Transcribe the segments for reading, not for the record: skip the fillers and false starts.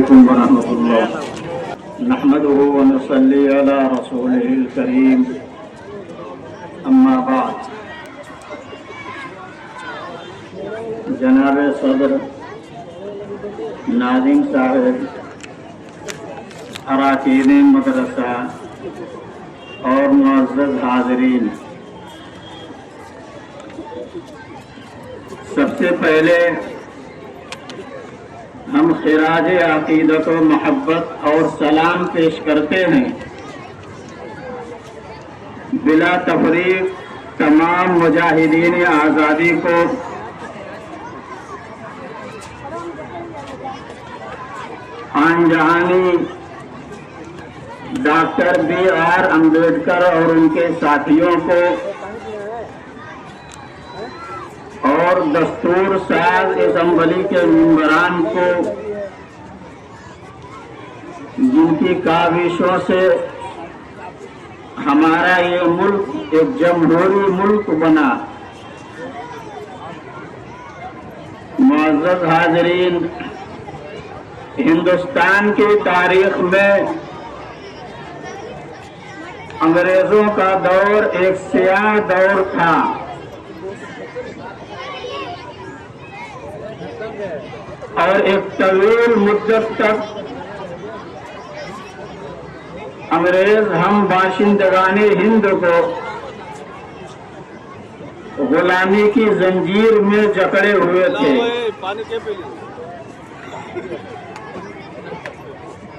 علیکم ورحمۃ اللہ نحمده ونصلی علی رسوله الکریم اما بعد جناب صدر ناظم صاحب اراکین مدرسہ اور معزز حاضرین، سب سے پہلے ہم خراج عقیدت و محبت اور سلام پیش کرتے ہیں بلا تفریق تمام مجاہدین آزادی کو آن جہانی ڈاکٹر بی آر امبیڈکر اور ان کے ساتھیوں کو اور دستور ساز اسمبلی کے ممبران کو، جن کی کاوشوں سے ہمارا یہ ملک ایک جمہوری ملک بنا۔ معزز حاضرین، ہندوستان کی تاریخ میں انگریزوں کا دور ایک سیاہ دور تھا۔ اور ایک طویل مدت تک انگریز ہم باشندگان ہند کو غلامی کی زنجیر میں جکڑے ہوئے تھے۔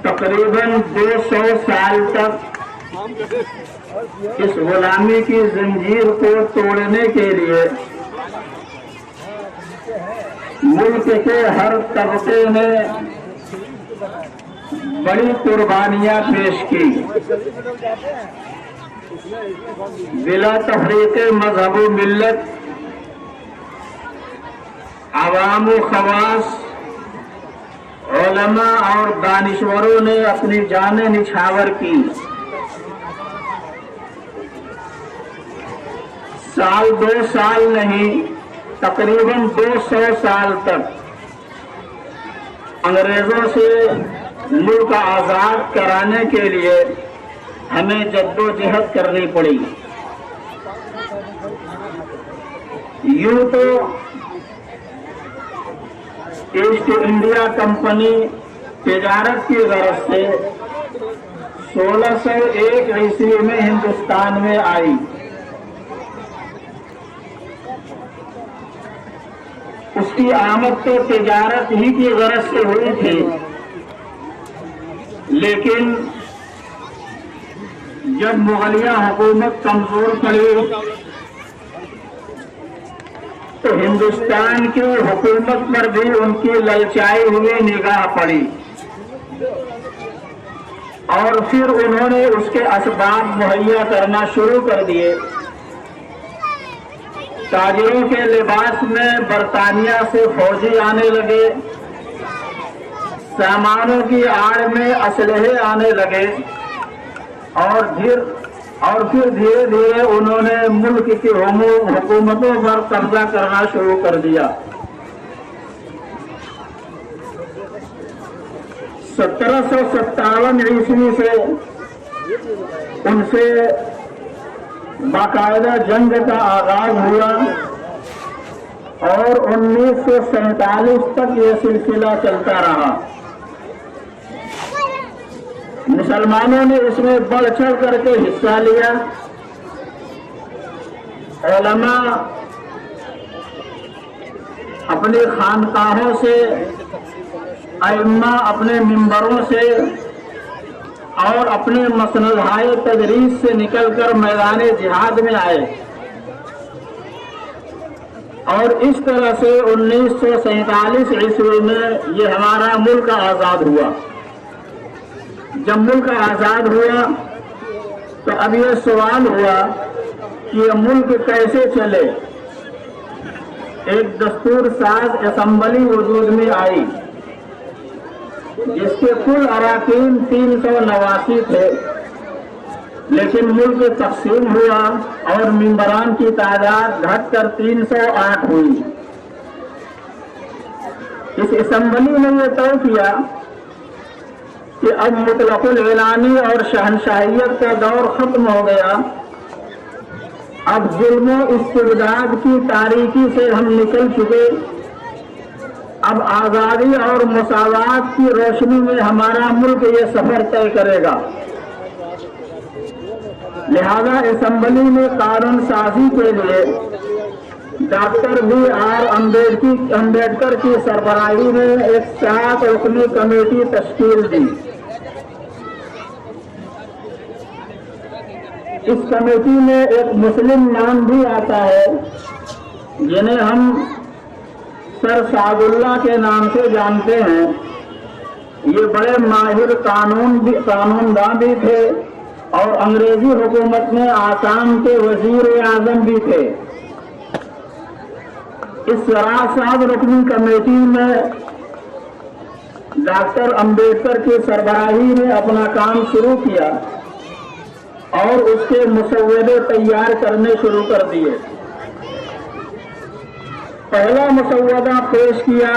تقریباً 200 سال تک اس غلامی کی زنجیر کو توڑنے کے لیے ملک کے ہر طبقے نے بڑی قربانیاں پیش کی۔ بلا تفریق مذہب و ملت، عوام و خواص، علماء اور دانشوروں نے اپنی جانیں نچھاور کی۔ سال 2 سال نہیں، تقریباً 200 سال تک انگریزوں سے ملک آزاد کرانے کے لیے ہمیں جدوجہد کرنی پڑی۔ یوں تو ایسٹ انڈیا کمپنی تجارت کی غرض سے 1601 عیسوی میں ہندوستان میں آئی۔ اس کی آمد تو تجارت ہی کی غرض سے ہوئی تھی، لیکن جب مغلیہ حکومت کمزور پڑی تو ہندوستان کی حکومت پر بھی ان کی للچائی ہوئی نگاہ پڑی، اور پھر انہوں نے اس کے اسباب مہیا کرنا شروع کر دیے۔ تاجروں کے لباس میں برطانیہ سے فوجی آنے لگے، سامانوں کی آڑ میں اسلحے آنے لگے، اور پھر دھیرے دھیرے انہوں نے ملک کی حکومتوں پر قبضہ کرنا شروع کر دیا۔ 1757 عیسوی سے ان سے باقاعدہ جنگ کا آغاز ہوا، اور 1947 تک یہ سلسلہ چلتا رہا۔ مسلمانوں نے اس میں بڑھ چڑھ کر کے حصہ لیا۔ علماء اپنی خانقاہوں سے، ائمہ اپنے منبروں سے اور اپنے مسندہائے تدریس سے نکل کر میدان جہاد میں آئے، اور اس طرح سے 1947 عیسوی میں یہ ہمارا ملک آزاد ہوا۔ جب ملک آزاد ہوا تو اب یہ سوال ہوا کہ یہ ملک کیسے چلے۔ ایک دستور ساز اسمبلی وجود میں آئی، جس کے کل اراکین 389 تھے، لیکن ملک تقسیم ہوا اور ممبران کی تعداد گھٹ کر 308 ہوئی۔ اس اسمبلی نے یہ طے کیا کہ اب مطلق الاعلانی اور شہنشاہیت کا دور ختم ہو گیا، اب ظلم و استبداد کی تاریکی سے ہم نکل چکے، اب آزادی اور مساوات کی روشنی میں ہمارا ملک یہ سفر طے کرے گا۔ لہذا اسمبلی میں قانون سازی کے لیے ڈاکٹر بی آر امبیڈکر کی سربراہی میں ایک 7 رکنی کمیٹی تشکیل دی۔ اس کمیٹی میں ایک مسلم نام بھی آتا ہے جنہیں ہم سر سعد اللہ کے نام سے جانتے ہیں۔ یہ بڑے ماہر قانونداں بھی تھے اور انگریزی حکومت میں آسام کے وزیر اعظم بھی تھے۔ اس 7 رکنی کمیٹی میں ڈاکٹر امبیڈکر کی سربراہی نے اپنا کام شروع کیا اور اس کے مسودے تیار کرنے شروع کر دیے۔ پہلا مسودہ پیش کیا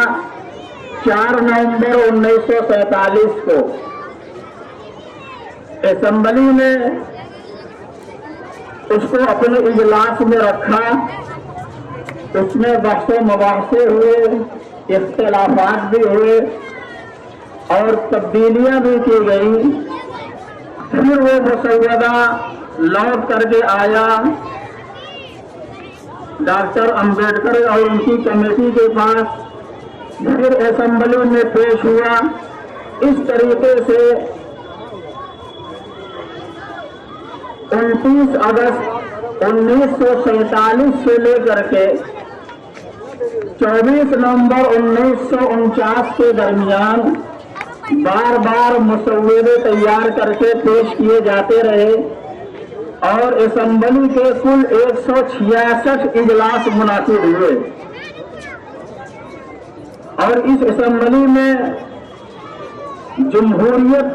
4 نومبر 1947 کو۔ اسمبلی نے اس کو اپنے اجلاس میں رکھا، اس میں بحث و مباحثے ہوئے، اختلافات بھی ہوئے اور تبدیلیاں بھی کی گئی۔ پھر وہ مسودہ لوٹ کر کے آیا ڈاکٹر امبیڈکر اور ان کی کمیٹی کے پاس، پھر اسمبلی میں پیش ہوا۔ اس طریقے سے 29 اگست 1947 سے لے کر کے 24 نومبر 1949 کے درمیان بار بار مسودے تیار کر کے پیش کیے جاتے رہے اور اسمبلی کے کل 166 اجلاس منعقد ہوئے، اور اس اسمبلی میں جمہوریت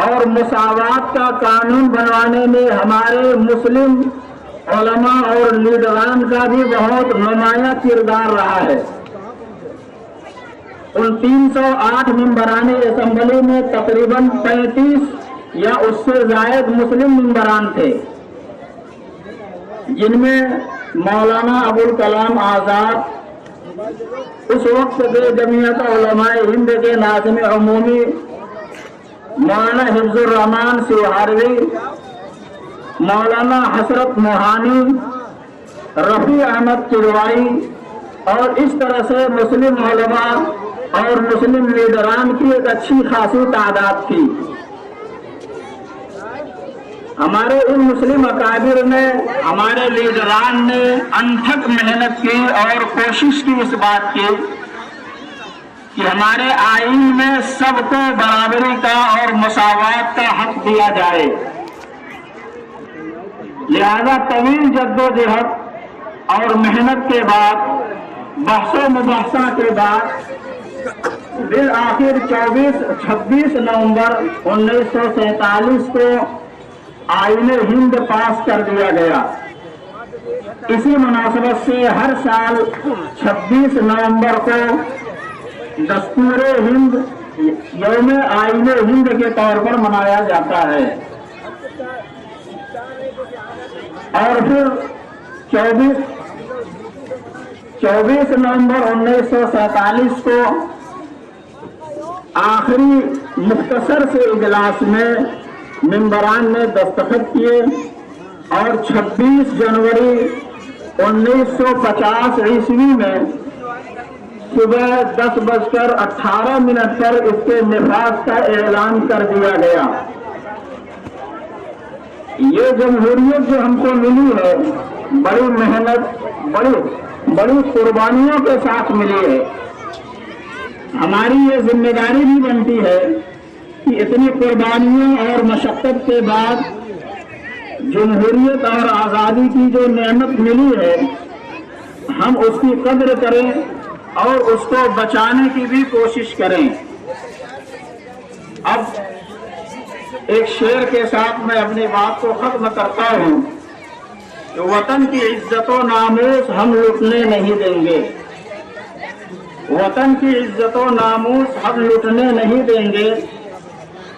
اور مساوات کا قانون بنوانے میں ہمارے مسلم علماء اور لیڈران کا بھی بہت نمایاں کردار رہا ہے۔ ان 308 ممبران اسمبلی میں تقریباً 35 یا اس سے زائد مسلم ممبران تھے، جن میں مولانا ابوالکلام آزاد، اس وقت کے جمعیت علماء ہند کے ناظم عمومی مولانا حفظ الرحمان سیہاروی، مولانا حسرت موہانی، رفیع احمد کلوائی، اور اس طرح سے مسلم علماء اور مسلم لیڈران کی ایک اچھی خاصی تعداد تھی۔ ہمارے ان مسلم اکابر نے، ہمارے لیڈران نے انتھک محنت کی اور کوشش کی اس بات کی کہ ہمارے آئین میں سب کو برابری کا اور مساوات کا حق دیا جائے۔ لہذا طویل جدوجہد اور محنت کے بعد، بحث و مباحثہ کے بعد، بالآخر 26 نومبر 1947 کو آئین ہند پاس کر دیا گیا۔ اسی مناسبت سے ہر سال 26 نومبر کو دستور ہند یوم آئین ہند کے طور پر منایا جاتا ہے، اور پھر 24 نومبر 1947 کو آخری مختصر سے اجلاس میں ممبران نے دستخط کیے، اور 26 جنوری 1950 عیسوی میں صبح 10:18 پر اس کے نفاذ کا اعلان کر دیا گیا۔ یہ جمہوریت جو ہم کو ملی ہے، بڑی محنت، بڑی قربانیوں کے ساتھ ملی ہے۔ ہماری یہ ذمہ داری بھی بنتی ہے کہ اتنی قربانیوں اور مشقت کے بعد جمہوریت اور آزادی کی جو نعمت ملی ہے، ہم اس کی قدر کریں اور اس کو بچانے کی بھی کوشش کریں۔ اب ایک شعر کے ساتھ میں اپنی بات کو ختم کرتا ہوں کہ وطن کی عزت و ناموس ہم لٹنے نہیں دیں گے، وطن کی عزت و ناموس ہم لٹنے نہیں دیں گے،